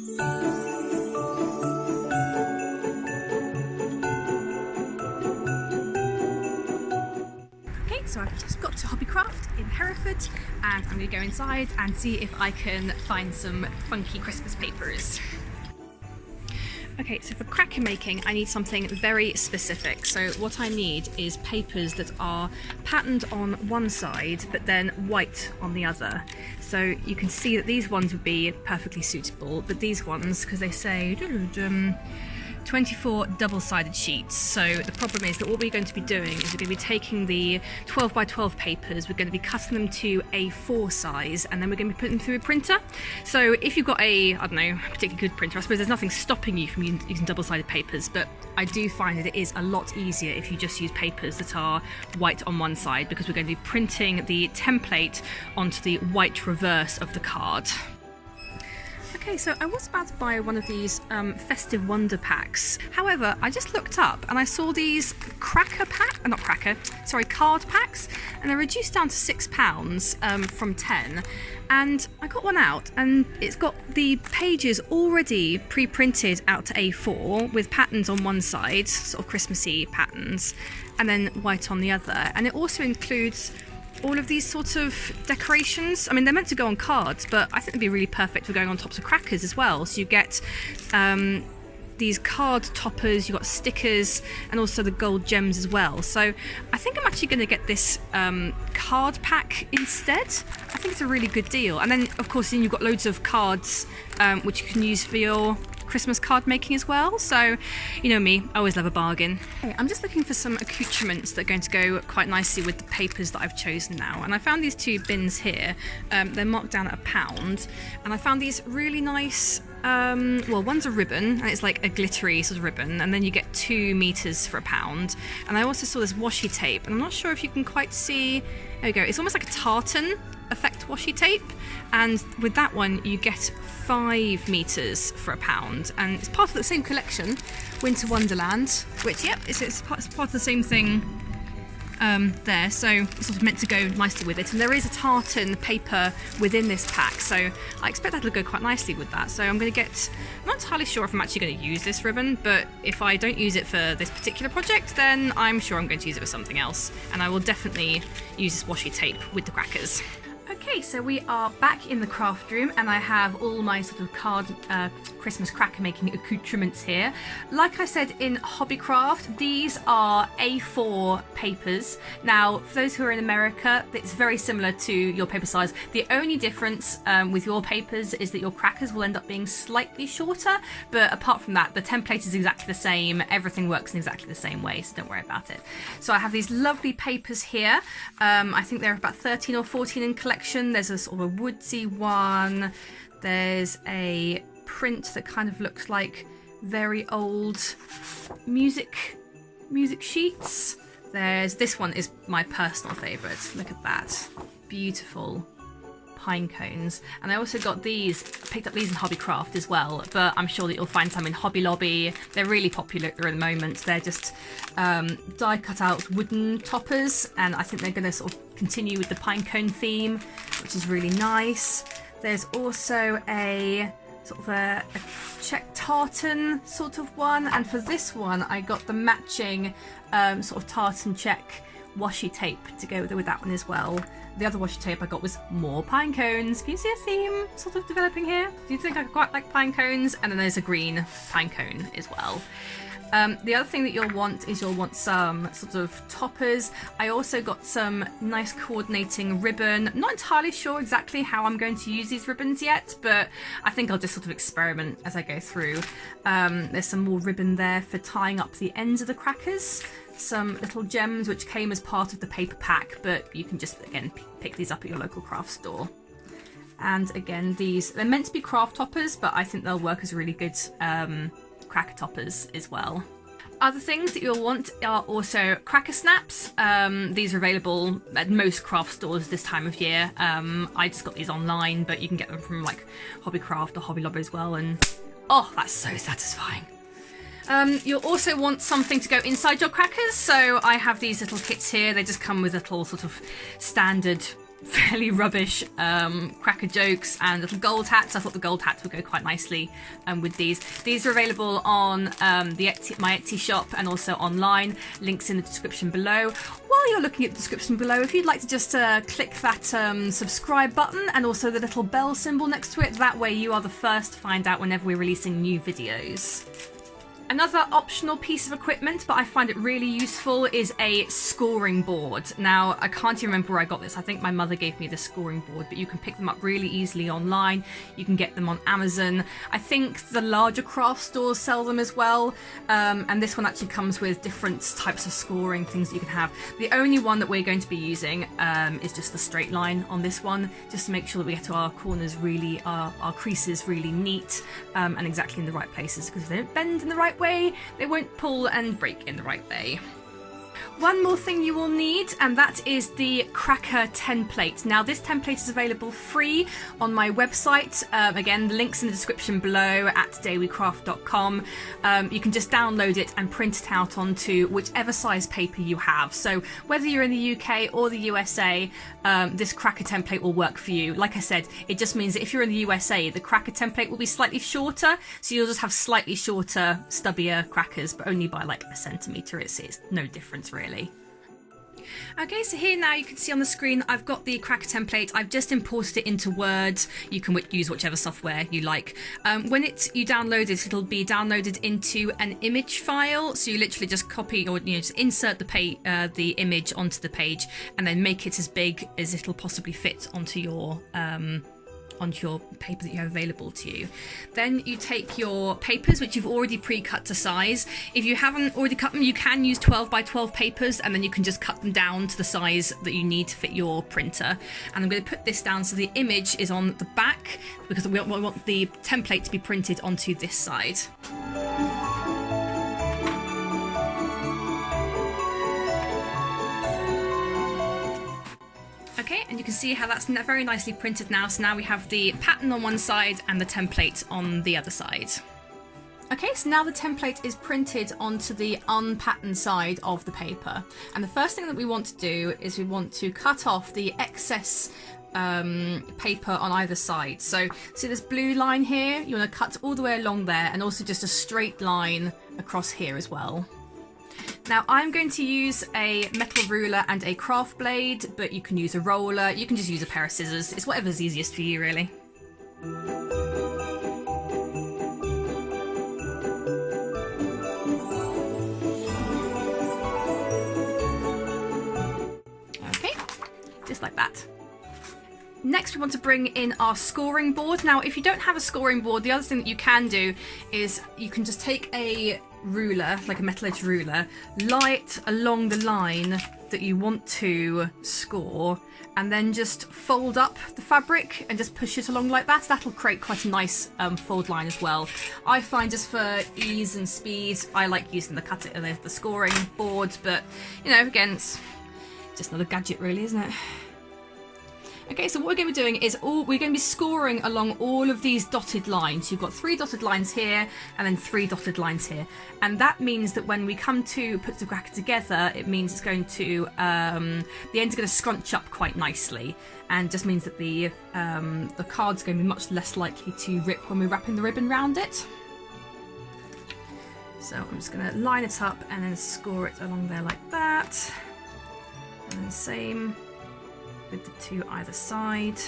Okay, so I've just got to Hobbycraft in Hereford and I'm going to go inside and see if I can find some funky Christmas papers. Okay, so for cracker making, I need something very specific. So what I need is papers that are patterned on one side, but then white on the other. So you can see that these ones would be perfectly suitable, but these ones, because they say 24 double-sided sheets. So the problem is that what we're going to be doing is we're going to be taking the 12 by 12 papers, we're going to be cutting them to A4 size, and then we're going to be putting them through a printer. So if you've got a, I don't know, a particularly good printer, I suppose there's nothing stopping you from using double-sided papers, but I do find that it is a lot easier if you just use papers that are white on one side, because we're going to be printing the template onto the white reverse of the card. Okay, so I was about to buy one of these Festive Wonder packs. However, I just looked up and I saw these card packs, and they're reduced down to £6 from 10. And I got one out, and it's got the pages already pre-printed out to A4 with patterns on one side, sort of Christmassy patterns, and then white on the other. And it also includes all of these sorts of decorations. I mean, they're meant to go on cards, but I think they'd be really perfect for going on tops of crackers as well. So you get these card toppers, you've got stickers, and also the gold gems as well. So I think I'm actually going to get this card pack instead. I think it's a really good deal. And then, of course, then you've got loads of cards which you can use for your Christmas card making as well. So, you know me, I always love a bargain. Okay, I'm just looking for some accoutrements that are going to go quite nicely with the papers that I've chosen now. And I found these two bins here. They're marked down at £1. And I found these really nice, well, one's a ribbon, and it's like a glittery sort of ribbon, and then you get 2 meters for £1. And I also saw this washi tape, and I'm not sure if you can quite see, there we go, it's almost like a tartan effect washi tape, and with that one you get 5 meters for £1, and it's part of the same collection, Winter Wonderland, which, yep, it's part of the same thing there, so it's sort of meant to go nicely with it. And there is a tartan paper within this pack, so I expect that'll go quite nicely with that. So I'm going to get, I'm not entirely sure if I'm actually going to use this ribbon, but if I don't use it for this particular project, then I'm sure I'm going to use it for something else, and I will definitely use this washi tape with the crackers. Okay, so we are back in the craft room, and I have all my sort of card Christmas cracker making accoutrements here. Like I said in Hobbycraft, these are A4 papers. Now, for those who are in America, it's very similar to your paper size. The only difference with your papers is that your crackers will end up being slightly shorter, but apart from that, the template is exactly the same. Everything works in exactly the same way, so don't worry about it. So I have these lovely papers here. I think there are about 13 or 14 in collection. There's a sort of a woodsy one. There's a print that kind of looks like very old music sheets. There's this one is my personal favourite. Look at that. Beautiful pine cones. And I also got these, I picked up these in Hobbycraft as well, but I'm sure that you'll find some in Hobby Lobby. They're really popular at the moment. They're just die cut out wooden toppers, and I think they're going to sort of continue with the pine cone theme, which is really nice. There's also a sort of a check tartan sort of one, and for this one I got the matching sort of tartan check washi tape to go with that one as well. The other washi tape I got was more pine cones. Can you see a theme sort of developing here? Do you think I quite like pine cones? And then there's a green pine cone as well. The other thing that you'll want is you'll want some sort of toppers. I also got some nice coordinating ribbon. Not entirely sure exactly how I'm going to use these ribbons yet, but I think I'll just sort of experiment as I go through. There's some more ribbon there for tying up the ends of the crackers. Some little gems which came as part of the paper pack, but you can just, again, pick these up at your local craft store. And again, they're meant to be craft toppers, but I think they'll work as really good cracker toppers as well. Other things that you'll want are also cracker snaps. These are available at most craft stores this time of year. I just got these online, but you can get them from like Hobbycraft or Hobby Lobby as well, and oh, that's so satisfying. You'll also want something to go inside your crackers, so I have these little kits here. They just come with little sort of standard fairly rubbish cracker jokes and little gold hats. I thought the gold hats would go quite nicely with these. These are available on my Etsy shop and also online. Links in the description below. While you're looking at the description below, if you'd like to just click that subscribe button and also the little bell symbol next to it, that way you are the first to find out whenever we're releasing new videos. Another optional piece of equipment, but I find it really useful, is a scoring board. Now, I can't even remember where I got this. I think my mother gave me the scoring board, but you can pick them up really easily online. You can get them on Amazon. I think the larger craft stores sell them as well. And this one actually comes with different types of scoring things that you can have. The only one that we're going to be using is just the straight line on this one, just to make sure that we get our corners really, our creases really neat and exactly in the right places, because if they don't bend in the right way, they won't pull and break in the right way. One more thing you will need, and that is the cracker template. Now, this template is available free on my website. Again, the link's in the description below at dailycraft.com. You can just download it and print it out onto whichever size paper you have. So whether you're in the UK or the USA, this cracker template will work for you. Like I said, it just means that if you're in the USA, the cracker template will be slightly shorter, so you'll just have slightly shorter, stubbier crackers, but only by like 1 centimetre. It's no difference really. Okay, so here now you can see on the screen I've got the cracker template. I've just imported it into Word. You can use whichever software you like. When you download it, it'll be downloaded into an image file. So you literally just copy or just insert the image onto the page and then make it as big as it'll possibly fit onto your paper that you have available to you. Then you take your papers, which you've already pre-cut to size. If you haven't already cut them, you can use 12 by 12 papers, and then you can just cut them down to the size that you need to fit your printer. And I'm going to put this down so the image is on the back, because we want the template to be printed onto this side. Okay, and you can see how that's very nicely printed now. So now we have the pattern on one side and the template on the other side. Okay, so now the template is printed onto the unpatterned side of the paper. And the first thing that we want to do is we want to cut off the excess paper on either side. So see this blue line here? You want to cut all the way along there, and also just a straight line across here as well. Now I'm going to use a metal ruler and a craft blade, but you can use a roller, you can just use a pair of scissors. It's whatever's easiest for you really. Okay, just like that. Next we want to bring in our scoring board. Now if you don't have a scoring board, the other thing that you can do is you can just take a ruler, like a metal edge ruler, lie it along the line that you want to score, and then just fold up the fabric and just push it along like that. That'll create quite a nice fold line as well. I find just for ease and speed, I like using the scoring board, but you know, again, it's just another gadget really, isn't it? Okay, so what we're going to be doing is we're going to be scoring along all of these dotted lines. You've got 3 dotted lines here and then 3 dotted lines here. And that means that when we come to put the cracker together, it means it's going to, the end's going to scrunch up quite nicely. And just means that the card's going to be much less likely to rip when we're wrapping the ribbon around it. So I'm just going to line it up and then score it along there like that. And then the same with the 2 either side.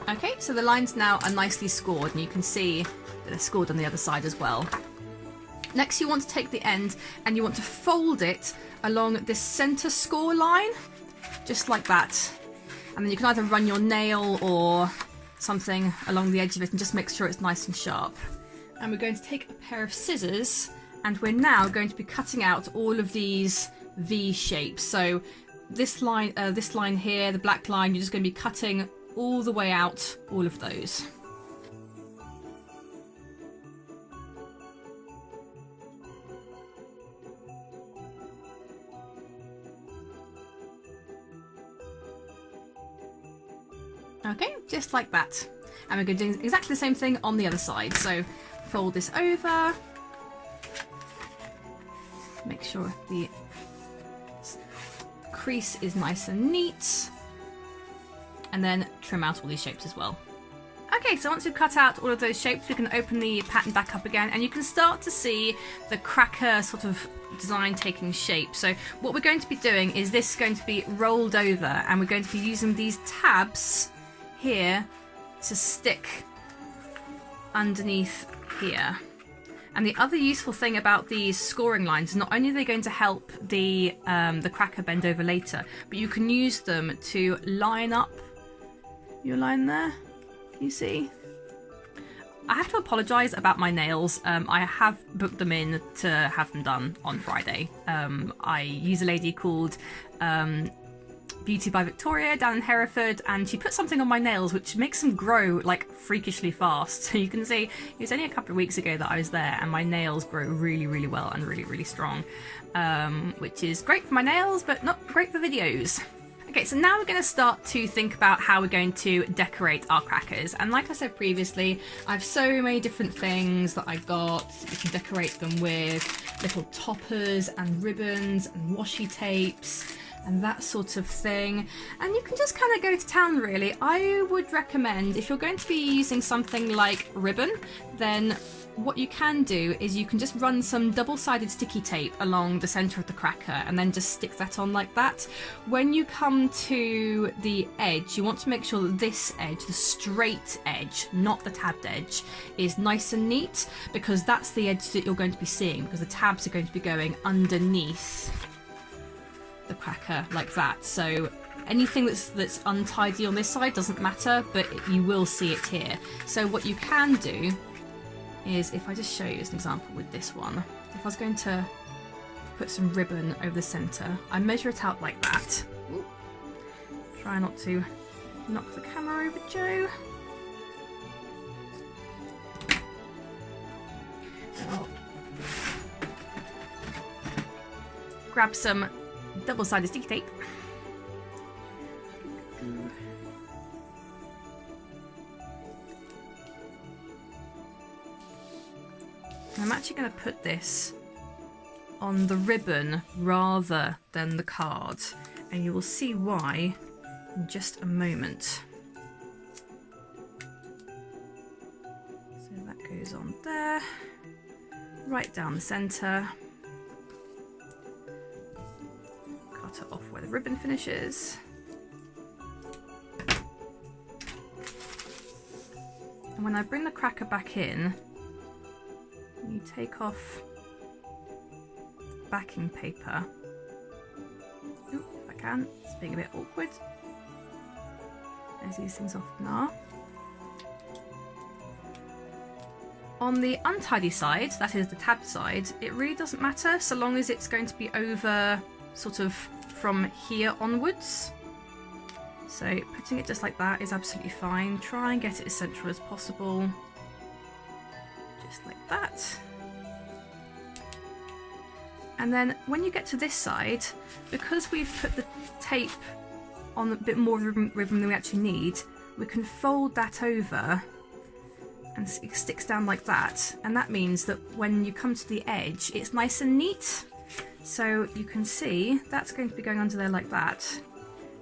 Okay, so the lines now are nicely scored, and you can see that they're scored on the other side as well. Next you want to take the end and you want to fold it along this centre score line, just like that. And then you can either run your nail or something along the edge of it and just make sure it's nice and sharp. And we're going to take a pair of scissors, and we're now going to be cutting out all of these V shapes. So this line here, the black line, you're just going to be cutting all the way out, all of those. Okay, just like that. And we're going to do exactly the same thing on the other side. So fold this over. Make sure the crease is nice and neat. And then trim out all these shapes as well. Okay, so once we've cut out all of those shapes, we can open the pattern back up again, and you can start to see the cracker sort of design taking shape. So what we're going to be doing is this is going to be rolled over, and we're going to be using these tabs here to stick underneath here. And the other useful thing about these scoring lines, not only are they going to help the cracker bend over later, but you can use them to line up your line there. You see? I have to apologise about my nails. I have booked them in to have them done on Friday. I use a lady called Beauty by Victoria down in Hereford, and she put something on my nails which makes them grow like freakishly fast. So you can see it was only a couple of weeks ago that I was there, and my nails grow really, really well and really, really strong, which is great for my nails, but not great for videos. Okay, so now we're going to start to think about how we're going to decorate our crackers. And like I said previously, I have so many different things that I got. You can decorate them with little toppers and ribbons and washi tapes and that sort of thing. And you can just kind of go to town, really. I would recommend, if you're going to be using something like ribbon, then what you can do is you can just run some double-sided sticky tape along the center of the cracker and then just stick that on like that. When you come to the edge, you want to make sure that this edge, the straight edge, not the tabbed edge, is nice and neat, because that's the edge that you're going to be seeing, because the tabs are going to be going underneath the cracker like that. So anything that's untidy on this side doesn't matter, but you will see it here. So what you can do is, if I just show you as an example with this one, if I was going to put some ribbon over the centre, I measure it out like that. Ooh. Try not to knock the camera over, Joe. Oh. Grab some double-sided sticky tape. I'm actually going to put this on the ribbon rather than the card, and you will see why in just a moment. So that goes on there, right down the centre. Cut it off where the ribbon finishes. And when I bring the cracker back in, you take off backing paper. Ooh, if I can, it's being a bit awkward, as these things often are. On the untidy side, that is the tabbed side, it really doesn't matter so long as it's going to be over sort of from here onwards. So putting it just like that is absolutely fine. Try and get it as central as possible. Just like that. And then when you get to this side, because we've put the tape on a bit more ribbon than we actually need, we can fold that over and it sticks down like that. And that means that when you come to the edge, it's nice and neat. So you can see that's going to be going under there like that.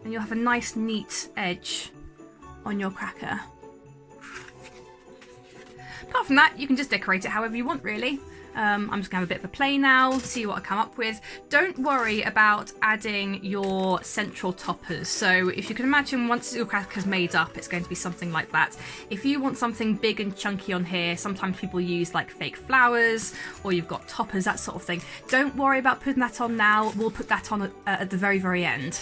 And you'll have a nice neat edge on your cracker. Apart from that, you can just decorate it however you want, really. I'm just going to have a bit of a play now, see what I come up with. Don't worry about adding your central toppers. So if you can imagine, once your cracker's made up, it's going to be something like that. If you want something big and chunky on here, sometimes people use like fake flowers, or you've got toppers, that sort of thing. Don't worry about putting that on now. We'll put that on at the very, very end.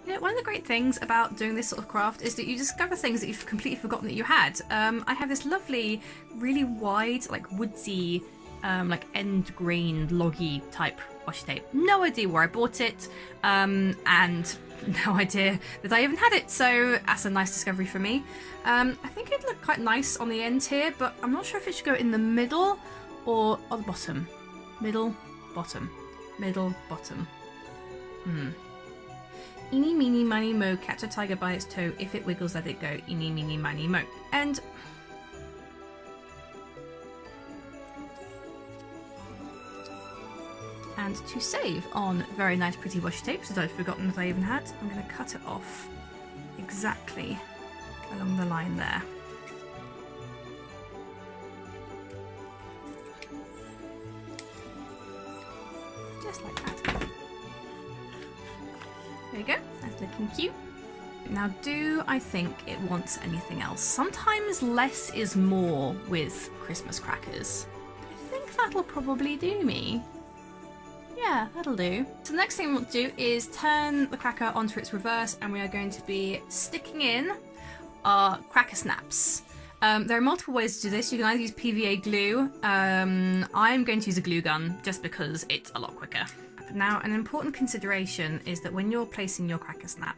You know, one of the great things about doing this sort of craft is that you discover things that you've completely forgotten that you had. I have this lovely, really wide, like woodsy, like end grained, loggy type washi tape. No idea where I bought it, and no idea that I even had it, so that's a nice discovery for me. I think it'd look quite nice on the end here, but I'm not sure if it should go in the middle or on the bottom. Middle, bottom. Middle, bottom. Eeny, meeny, miny, mo, catch a tiger by its toe. If it wiggles, let it go. Eeny, meeny, miny, mo. And to save on very nice pretty washi tape, so I've forgotten that I even had, I'm going to cut it off exactly along the line there. Just like that. There you go, that's looking cute. Now, do I think it wants anything else? Sometimes less is more with Christmas crackers. I think that'll probably do me. Yeah, that'll do. So the next thing we want to do is turn the cracker onto its reverse, and we are going to be sticking in our cracker snaps. There are multiple ways to do this. You can either use PVA glue. I'm going to use a glue gun just because it's a lot quicker. Now, an important consideration is that when you're placing your cracker snap,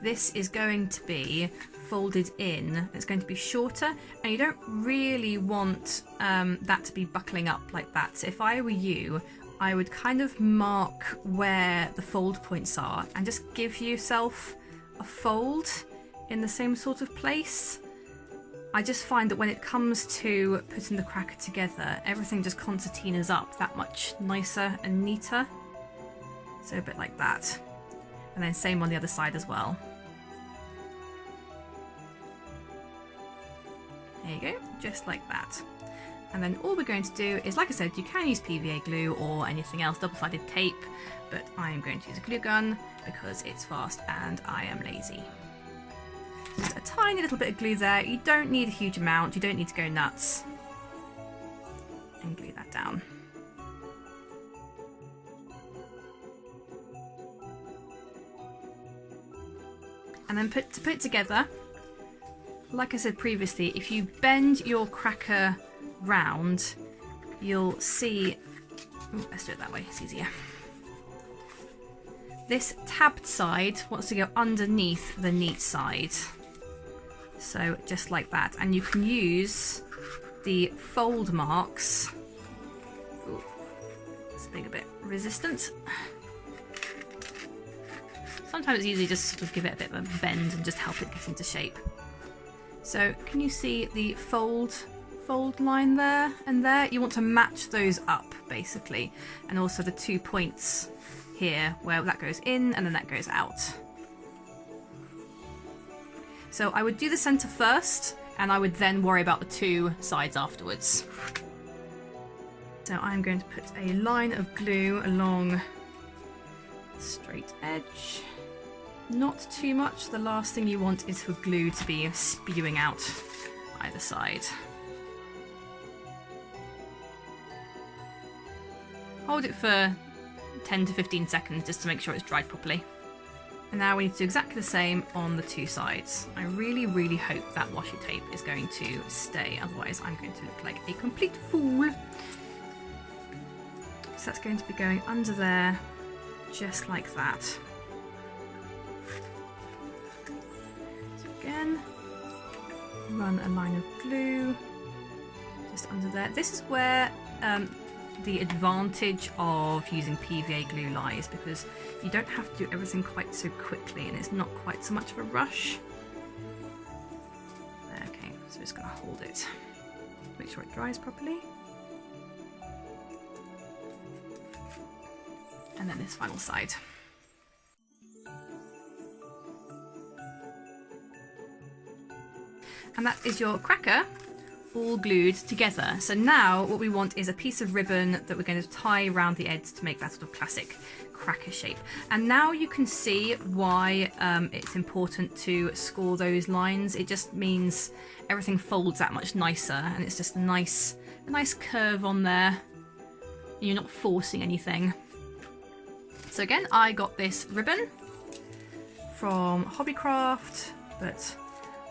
this is going to be folded in. It's going to be shorter, and you don't really want that to be buckling up like that. So if I were you, I would kind of mark where the fold points are and just give yourself a fold in the same sort of place. I just find that when it comes to putting the cracker together, everything just concertinas up that much nicer and neater. So a bit like that. And then same on the other side as well. There you go, just like that. And then all we're going to do is, like I said, you can use PVA glue or anything else, double-sided tape, but I am going to use a glue gun because it's fast and I am lazy. Just a tiny little bit of glue there. You don't need a huge amount, you don't need to go nuts. And glue that down. And then to put it together, like I said previously, if you bend your cracker round, you'll see, let's do it that way, it's easier. This tabbed side wants to go underneath the neat side. So just like that. And you can use the fold marks. Ooh, it's being a bit resistant. Sometimes it's easy just sort of give it a bit of a bend and just help it get into shape. So can you see the fold line there and there? You want to match those up basically, and also the 2 points here where that goes in and then that goes out. So I would do the center first and I would then worry about the 2 sides afterwards. So I'm going to put a line of glue along the straight edge. Not too much. The last thing you want is for glue to be spewing out either side. Hold it for 10 to 15 seconds just to make sure it's dried properly. And now we need to do exactly the same on the 2 sides. I really, really hope that washi tape is going to stay, otherwise I'm going to look like a complete fool. So that's going to be going under there, just like that. So again, run a line of glue just under there. This is where the advantage of using PVA glue lies, because you don't have to do everything quite so quickly and it's not quite so much of a rush. Okay, so we're just going to hold it, make sure it dries properly. And then this final side. And that is your cracker all glued together. So now what we want is a piece of ribbon that we're going to tie around the edge to make that sort of classic cracker shape. And now you can see why it's important to score those lines. It just means everything folds that much nicer, and it's just a nice curve on there. You're not forcing anything. So again, I got this ribbon from Hobbycraft, but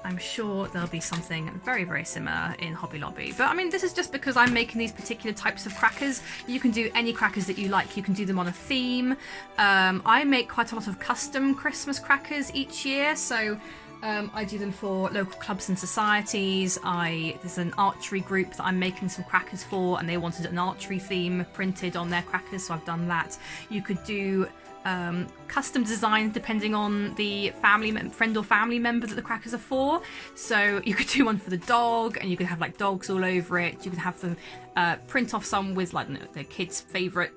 I'm sure there'll be something very, very similar in Hobby Lobby. But I mean, this is just because I'm making these particular types of crackers. You can do any crackers that you like. You can do them on a theme. I make quite a lot of custom Christmas crackers each year, so I do them for local clubs and societies. There's an archery group that I'm making some crackers for, and they wanted an archery theme printed on their crackers, so I've done that. You could do custom designed depending on the friend or family member that the crackers are for. So you could do one for the dog, and you could have like dogs all over it. You could have them print off some with like their kids' favourite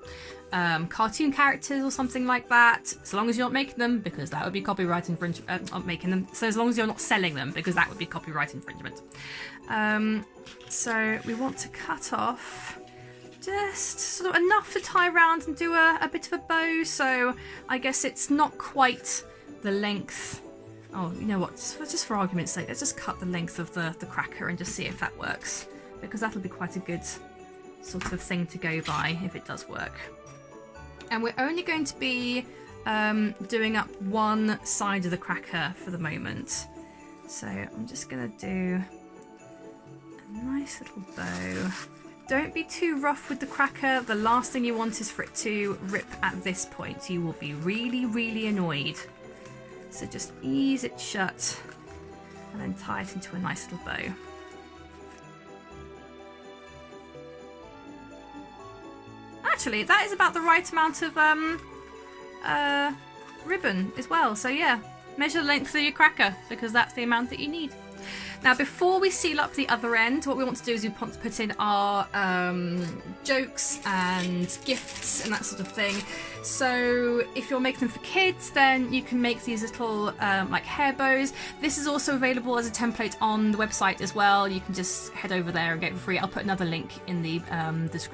cartoon characters or something like that. So long as you're not making them, because that would be copyright infringement. Not making them. So as long as you're not selling them, because that would be copyright infringement. So we want to cut off just sort of enough to tie around and do a bit of a bow. So I guess it's not quite the length. Oh, you know what? Just for argument's sake, let's just cut the length of the cracker and just see if that works, because that'll be quite a good sort of thing to go by if it does work. And we're only going to be doing up one side of the cracker for the moment. So I'm just going to do a nice little bow. Don't be too rough with the cracker. The last thing you want is for it to rip at this point. You will be really, really annoyed. So just ease it shut and then tie it into a nice little bow. Actually, that is about the right amount of ribbon as well. So yeah, measure the length of your cracker, because that's the amount that you need. Now, before we seal up the other end, what we want to do is we want to put in our jokes and gifts and that sort of thing. So if you're making them for kids, then you can make these little like hair bows. This is also available as a template on the website as well. You can just head over there and get it for free. I'll put another link in the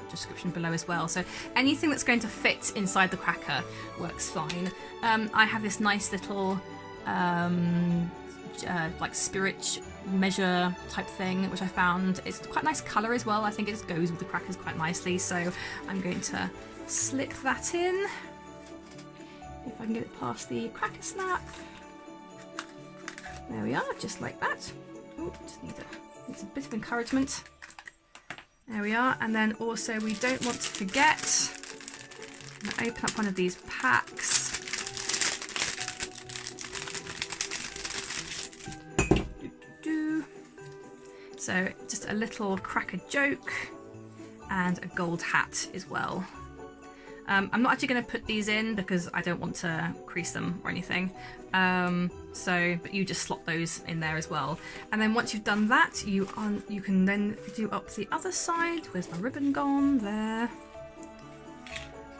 description below as well. So anything that's going to fit inside the cracker works fine. I have this nice little like spirit measure type thing, which I found. It's quite a nice colour as well. I think it just goes with the crackers quite nicely. So I'm going to slip that in. If I can get it past the cracker snap. There we are, just like that. Oh, just needs a bit of encouragement. There we are. And then also we don't want to forget, I'm going to open up one of these packs. So just a little cracker joke and a gold hat as well. I'm not actually going to put these in because I don't want to crease them or anything. But you just slot those in there as well. And then once you've done that, you can then do up the other side. Where's my ribbon gone? There.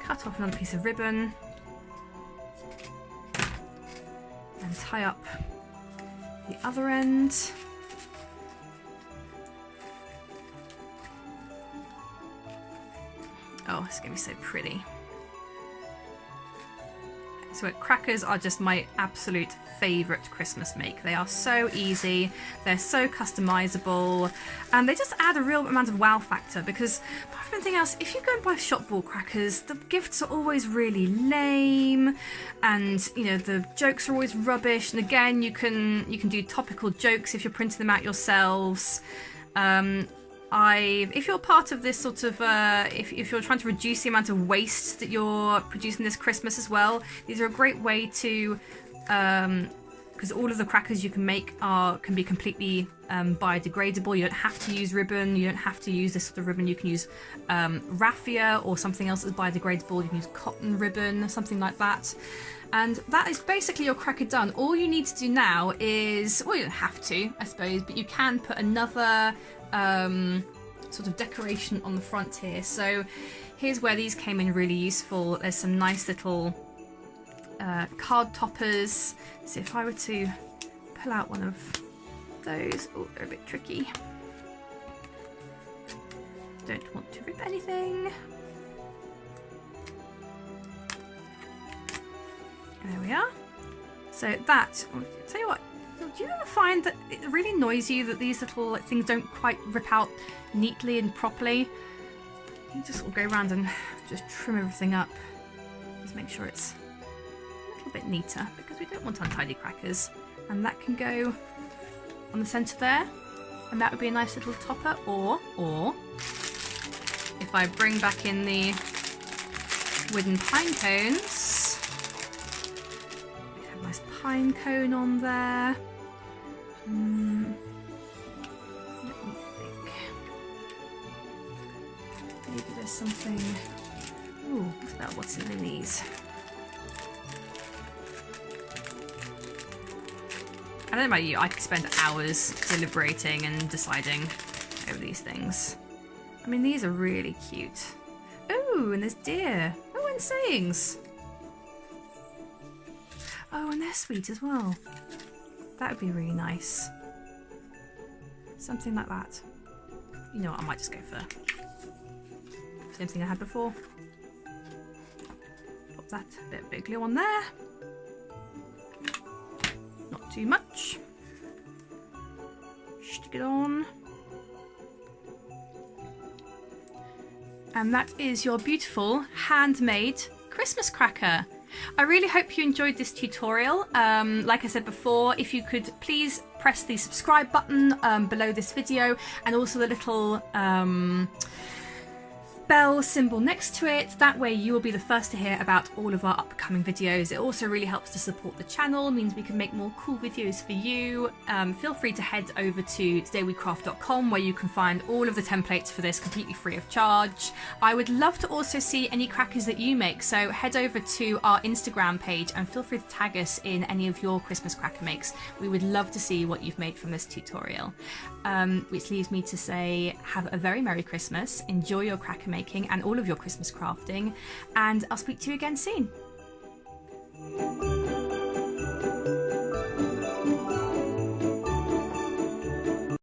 Cut off another piece of ribbon and tie up the other end. Oh, it's going to be so pretty. So crackers are just my absolute favourite Christmas make. They are so easy, they're so customizable, and they just add a real amount of wow factor, because apart from anything else, if you go and buy shop bought crackers, the gifts are always really lame, and you know, the jokes are always rubbish. And again, you can do topical jokes if you're printing them out yourselves. If you're part of this sort of, if you're trying to reduce the amount of waste that you're producing this Christmas as well, these are a great way to, because all of the crackers you can make can be completely biodegradable. You don't have to use ribbon, you don't have to use this sort of ribbon. You can use raffia or something else that's biodegradable. You can use cotton ribbon, something like that. And that is basically your cracker done. All you need to do now is, well, you don't have to, I suppose, but you can put another sort of decoration on the front here. So here's where these came in really useful. There's some nice little card toppers. So if I were to pull out one of those, oh, they're a bit tricky. Don't want to rip anything. There we are. So that, I'll tell you what, do you ever find that it really annoys you that these little things don't quite rip out neatly and properly? You just sort of go around and just trim everything up. Just make sure it's a little bit neater, because we don't want untidy crackers. And that can go on the centre there, and that would be a nice little topper. Or if I bring back in the wooden pine cones, we have a nice pine cone on there. Let me think. Maybe there's something. Ooh, what's in these? I don't know about you, I could spend hours deliberating and deciding over these things. I mean, these are really cute. Oh, and there's deer. Oh, and sayings. Oh, and they're sweet as well. That would be really nice. Something like that. You know what, I might just go for same thing I had before. Pop that bit of glue on there. Not too much. Stick it on. And that is your beautiful handmade Christmas cracker. I really hope you enjoyed this tutorial. Like I said before, if you could please press the subscribe button below this video, and also the little bell symbol next to it. That way you will be the first to hear about all of our upcoming videos. It also really helps to support the channel, means we can make more cool videos for you. Feel free to head over to todayWeCraft.com, where you can find all of the templates for this completely free of charge. I would love to also see any crackers that you make, so head over to our Instagram page and feel free to tag us in any of your Christmas cracker makes. We would love to see what you've made from this tutorial. Which leaves me to say, have a very Merry Christmas, enjoy your cracker making and all of your Christmas crafting, and I'll speak to you again soon.